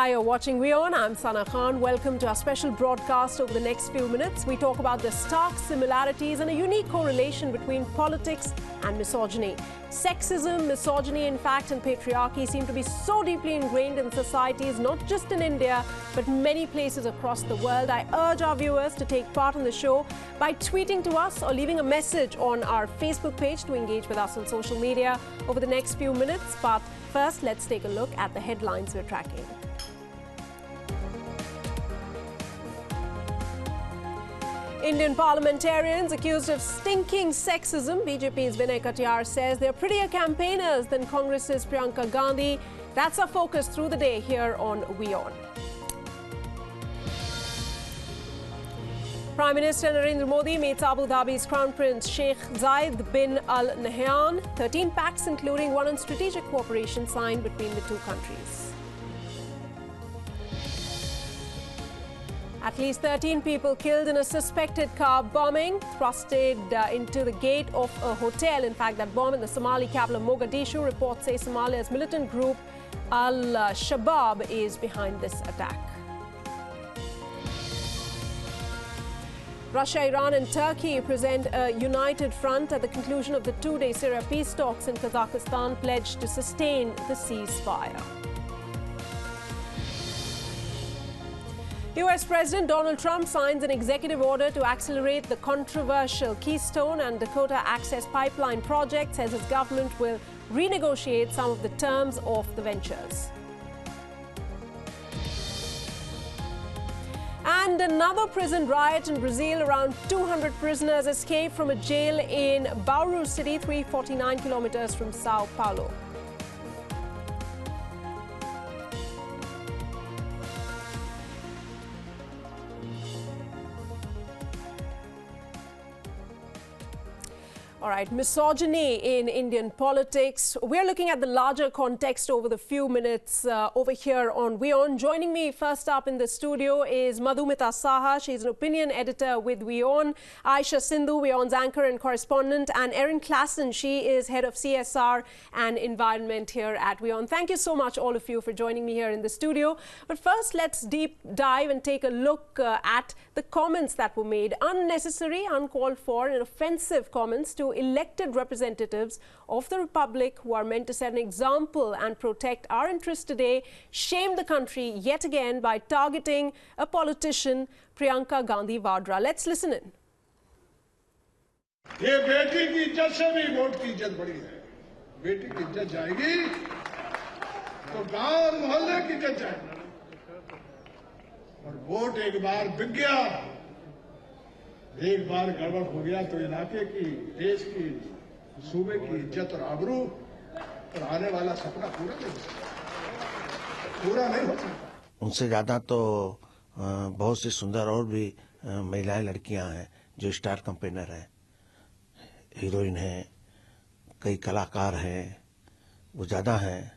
Hi, you're watching WION. I'm Sana Khan. Welcome to our special broadcast. Over the next few minutes, we talk about the stark similarities and a unique correlation between politics and misogyny. Sexism, misogyny, in fact, and patriarchy seem to be so deeply ingrained in societies, not just in India, but many places across the world. I urge our viewers to take part in the show by tweeting to us or leaving a message on our Facebook page to engage with us on social media over the next few minutes. But first, let's take a look at the headlines we're tracking. Indian parliamentarians accused of stinking sexism. BJP's Vinay Katiyar says they're prettier campaigners than Congress's Priyanka Gandhi. That's our focus through the day here on WION. Prime Minister Narendra Modi meets Abu Dhabi's Crown Prince Sheikh Zayed bin Al Nahyan. 13 pacts, including one on strategic cooperation, signed between the two countries. At least 13 people killed in a suspected car bombing thrusted into the gate of a hotel. In fact, that bomb in the Somali capital of Mogadishu. Reports say Somalia's militant group Al-Shabaab is behind this attack. Russia, Iran and Turkey present a united front at the conclusion of the two-day Syria peace talks in Kazakhstan, pledged to sustain the ceasefire. US President Donald Trump signs an executive order to accelerate the controversial Keystone and Dakota Access Pipeline project, says his government will renegotiate some of the terms of the ventures. And another prison riot in Brazil. Around 200 prisoners escaped from a jail in Bauru City, 349 kilometers from Sao Paulo. All right, misogyny in Indian politics. We're looking at the larger context over the few minutes over here on WION. Joining me first up in the studio is Madhumita Saha. She's an opinion editor with WION. Aisha Sindhu, WION's anchor and correspondent. And Erin Klassen, she is head of CSR and environment here at WION. Thank you so much, all of you, for joining me here in the studio. But first, let's deep dive and take a look at the comments that were made. Unnecessary, uncalled for, and offensive comments to elected representatives of the Republic who are meant to set an example and protect our interests today, shame the country yet again by targeting a politician, Priyanka Gandhi Vadra. Let's listen in. ये बेटी की इज्जत से भी vote की इज्जत बड़ी है। बेटी की इज्जत जाएगी तो गांव और मोहल्ले की इज्जत जाएगी। और वोट एक बार बिक गया, एक बार गड़बड़ हो गया तो इलाके की, देश की, सूबे की इज्जत और आबरू और आने वाला सपना पूरा नहीं हो सकता। उनसे ज्यादा तो बहुत सी सुंदर और भी महिलाएं, लड़कियां हैं जो स्टार कैंपेनर हैं, हीरोइन हैं, कई कलाकार हैं, वो ज्यादा हैं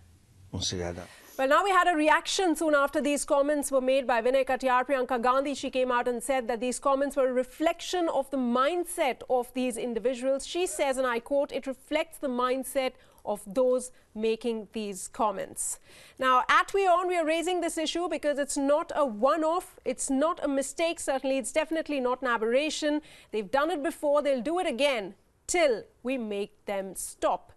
उनसे ज्यादा। Well, now we had a reaction soon after these comments were made by Vinay Katiyar. Priyanka Gandhi, she came out and said that these comments were a reflection of the mindset of these individuals. She says, and I quote, "It reflects the mindset of those making these comments." Now, at WION, we are raising this issue because it's not a one-off, it's not a mistake, certainly it's definitely not an aberration. They've done it before, they'll do it again till we make them stop.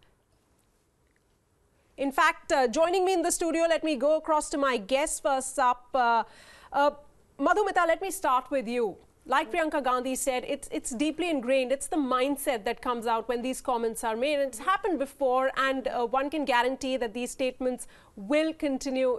In fact, joining me in the studio, let me go across to my guests first up. Madhumita, let me start with you. Like Priyanka Gandhi said, it's deeply ingrained. It's the mindset that comes out when these comments are made. And it's happened before, and one can guarantee that these statements will continue,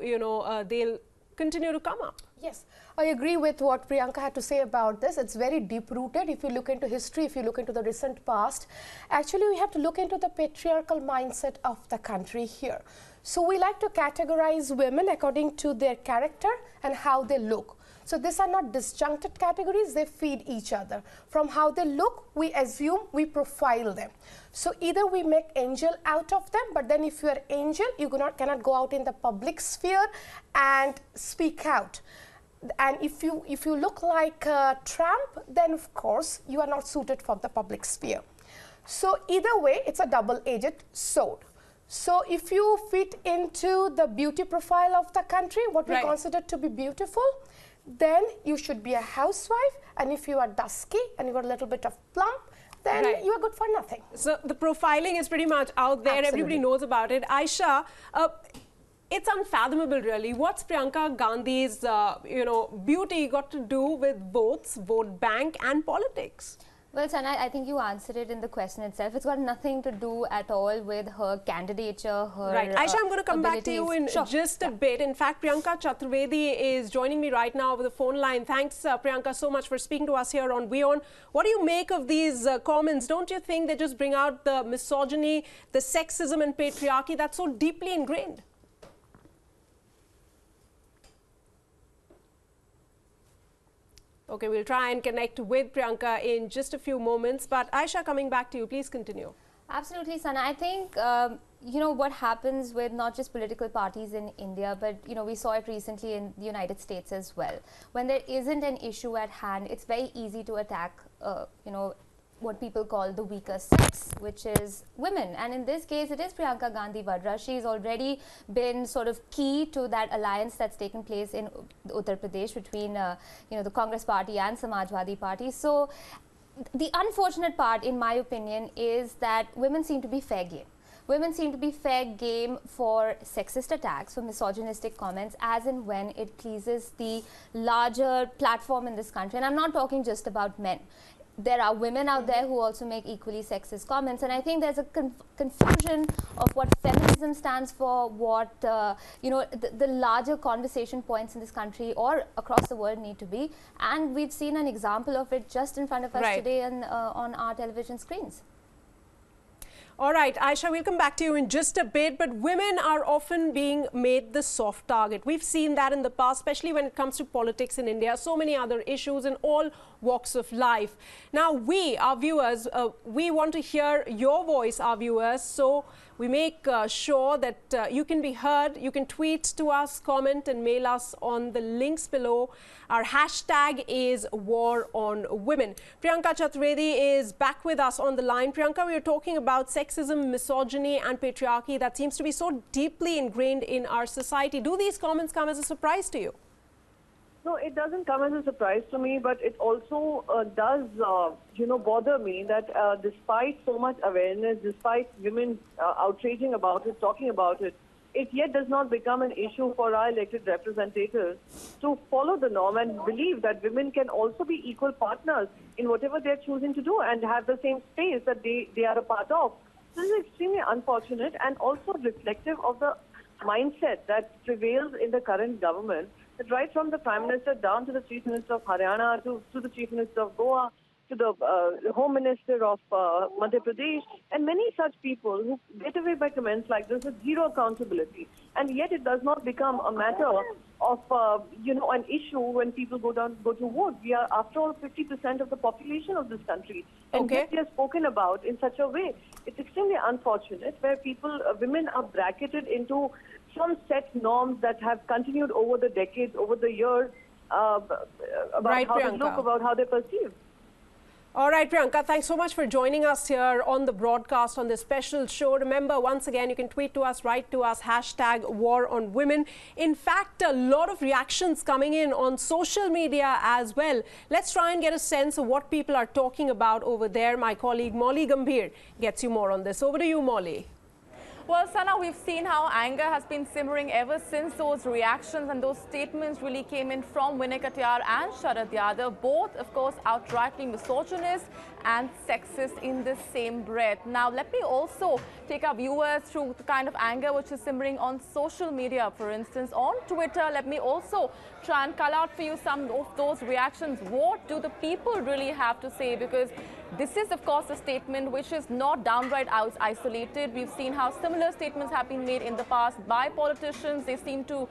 they'll continue to come up. Yes, I agree with what Priyanka had to say about this. It's very deep-rooted. If you look into history, if you look into the recent past, actually we have to look into the patriarchal mindset of the country here. So we like to categorize women according to their character and how they look. So these are not disjuncted categories, they feed each other. From how they look, we assume, we profile them. So either we make angel out of them, but then if you are angel, you cannot go out in the public sphere and speak out. And if you look like Trump, then of course you are not suited for the public sphere. So either way, it's a double-edged sword. So if you fit into the beauty profile of the country, what we consider to be beautiful, then you should be a housewife. And if you are dusky and you got a little bit of plump, then you are good for nothing. So the profiling is pretty much out there. Absolutely. Everybody knows about it. Aisha, it's unfathomable, really. What's Priyanka Gandhi's, beauty got to do with votes, vote bank, and politics? Well, Sana, I think you answered it in the question itself. It's got nothing to do at all with her candidature, her Aisha, I'm going to come back to you in just a bit. In fact, Priyanka Chaturvedi is joining me right now over the phone line. Thanks, Priyanka, so much for speaking to us here on WION. What do you make of these comments? Don't you think they just bring out the misogyny, the sexism and patriarchy that's so deeply ingrained? Okay, we'll try and connect with Priyanka in just a few moments. But Aisha, coming back to you, please continue. Absolutely, Sana. I think, what happens with not just political parties in India, but, we saw it recently in the United States as well. When there isn't an issue at hand, it's very easy to attack, what people call the weaker sex, which is women. And in this case, it is Priyanka Gandhi Vadra. She's already been sort of key to that alliance that's taken place in Uttar Pradesh between, the Congress party and Samajwadi party. So the unfortunate part, in my opinion, is that women seem to be fair game. Women seem to be fair game for sexist attacks, for misogynistic comments, as and when it pleases the larger platform in this country. And I'm not talking just about men. There are women out there who also make equally sexist comments, and I think there's a confusion of what feminism stands for, what the larger conversation points in this country or across the world need to be, and we've seen an example of it just in front of us today on our television screens. All right, Aisha, we'll come back to you in just a bit, but women are often being made the soft target. We've seen that in the past, especially when it comes to politics in India, so many other issues in all walks of life. Now, we, our viewers, we want to hear your voice, our viewers, so we make sure that you can be heard. You can tweet to us, comment and mail us on the links below. Our hashtag is War on Women. Priyanka Chaturvedi is back with us on the line. Priyanka, we are talking about sexism, misogyny and patriarchy that seems to be so deeply ingrained in our society. Do these comments come as a surprise to you? No, it doesn't come as a surprise to me, but it also does, bother me that despite so much awareness, despite women outraging about it, talking about it, it yet does not become an issue for our elected representatives to follow the norm and believe that women can also be equal partners in whatever they're choosing to do and have the same space that they are a part of. This is extremely unfortunate and also reflective of the mindset that prevails in the current government. Right from the Prime Minister down to the Chief Minister of Haryana, to the Chief Minister of Goa, to the Home Minister of Madhya Pradesh, and many such people who get away by comments like this with zero accountability. And yet it does not become a matter of, an issue when people go to vote. We are, after all, 50% of the population of this country. And yet they are spoken about in such a way. It's extremely unfortunate where people, women are bracketed into some set norms that have continued over the decades, over the years, about how they look, about how they perceive. All right, Priyanka, thanks so much for joining us here on the broadcast on this special show. Remember, once again, you can tweet to us, write to us, hashtag War on Women. In fact, a lot of reactions coming in on social media as well. Let's try and get a sense of what people are talking about over there. My colleague Molly Gambhir gets you more on this. Over to you, Molly. Well, Sana, we've seen how anger has been simmering ever since those reactions and those statements really came in from Vinay Katiyar and Sharad Yadav, both, of course, outrightly misogynist and sexist in the same breath. Now, let me also take our viewers through the kind of anger which is simmering on social media, for instance. On Twitter, let me also try and call out for you some of those reactions. What do the people really have to say? Because this is, of course, a statement which is not downright isolated. We've seen how similar statements have been made in the past by politicians. They seem to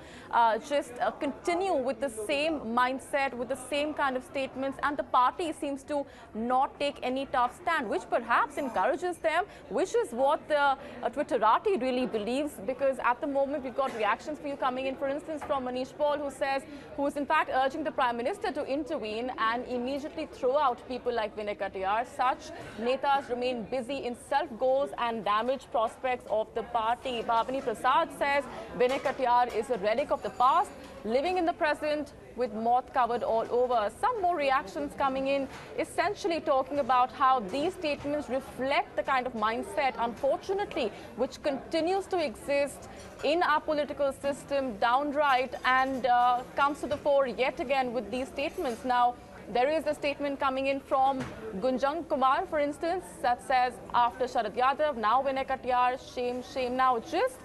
just continue with the same mindset, with the same kind of statements, and the party seems to not take any tough stand, which perhaps encourages them, which is what the Twitterati really believes, because at the moment we've got reactions for you coming in, for instance, from Manish Paul, who is in fact urging the Prime Minister to intervene and immediately throw out people like Vinay Katiyar, As such, netas remain busy in self-goals and damaged prospects of the party. Bhavani Prasad says Vinay Katiyar is a relic of the past, living in the present with moth covered all over. Some more reactions coming in, essentially talking about how these statements reflect the kind of mindset, unfortunately, which continues to exist in our political system downright and comes to the fore yet again with these statements. Now, there is a statement coming in from Gunjan Kumar, for instance, that says, after Sharad Yadav, now Vinay Katiyar, shame, shame. Now, just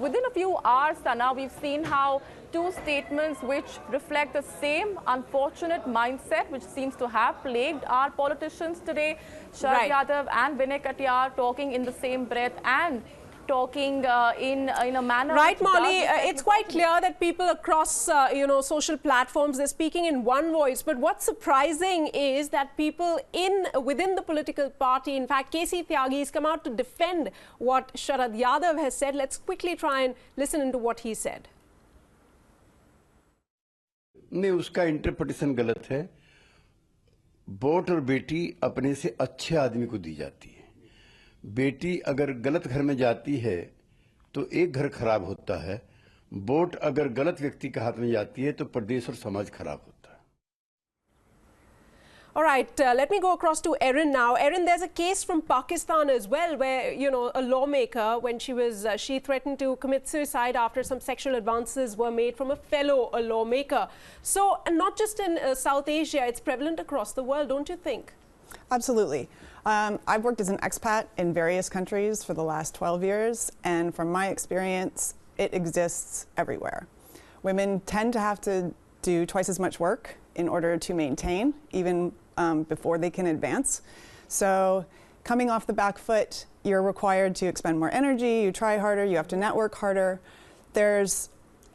within a few hours, Sana, we've seen how two statements which reflect the same unfortunate mindset which seems to have plagued our politicians today, Sharad Yadav and Vinay Katiyar talking in the same breath and talking in a manner. Right, Molly, it's quite clear that people across, social platforms, they're speaking in one voice. But what's surprising is that people within the political party, in fact, KC Tyagi has come out to defend what Sharad Yadav has said. Let's quickly try and listen into what he said. नहीं, उसका interpretation गलत है। Vote और बेटी अपने से अच्छे आदमी को दी जाती है। बेटी अगर गलत घर में जाती है तो एक घर खराब होता है। वोट अगर गलत व्यक्ति के हाथ में जाती है तो प्रदेश और समाज खराब होता है। All right, let me go across to Erin now. Erin, there's a case from Pakistan as well where, a lawmaker, when she threatened to commit suicide after some sexual advances were made from a fellow lawmaker. So, not just in South Asia, it's prevalent across the world, don't you think? Absolutely. I've worked as an expat in various countries for the last 12 years, and from my experience, it exists everywhere. Women tend to have to do twice as much work in order to maintain, even before they can advance. So coming off the back foot, you're required to expend more energy, you try harder, you have to network harder.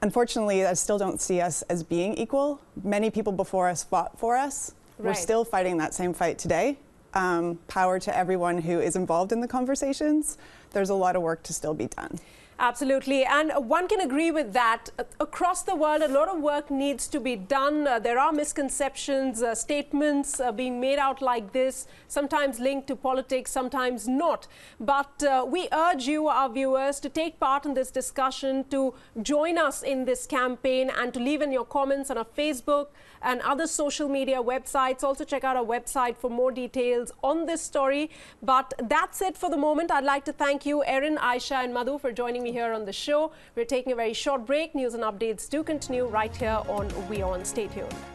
Unfortunately, I still don't see us as being equal. Many people before us fought for us. Right. We're still fighting that same fight today. Power to everyone who is involved in the conversations. There's a lot of work to still be done. Absolutely, and one can agree with that. Across the world, a lot of work needs to be done. There are misconceptions, statements being made out like this, sometimes linked to politics, sometimes not. But we urge you, our viewers, to take part in this discussion, to join us in this campaign and to leave in your comments on our Facebook and other social media websites. Also check out our website for more details on this story. But that's it for the moment. I'd like to thank you, Erin, Aisha and Madhu, for joining me here on the show. We're taking a very short break. News and updates do continue right here on WION. Stay tuned.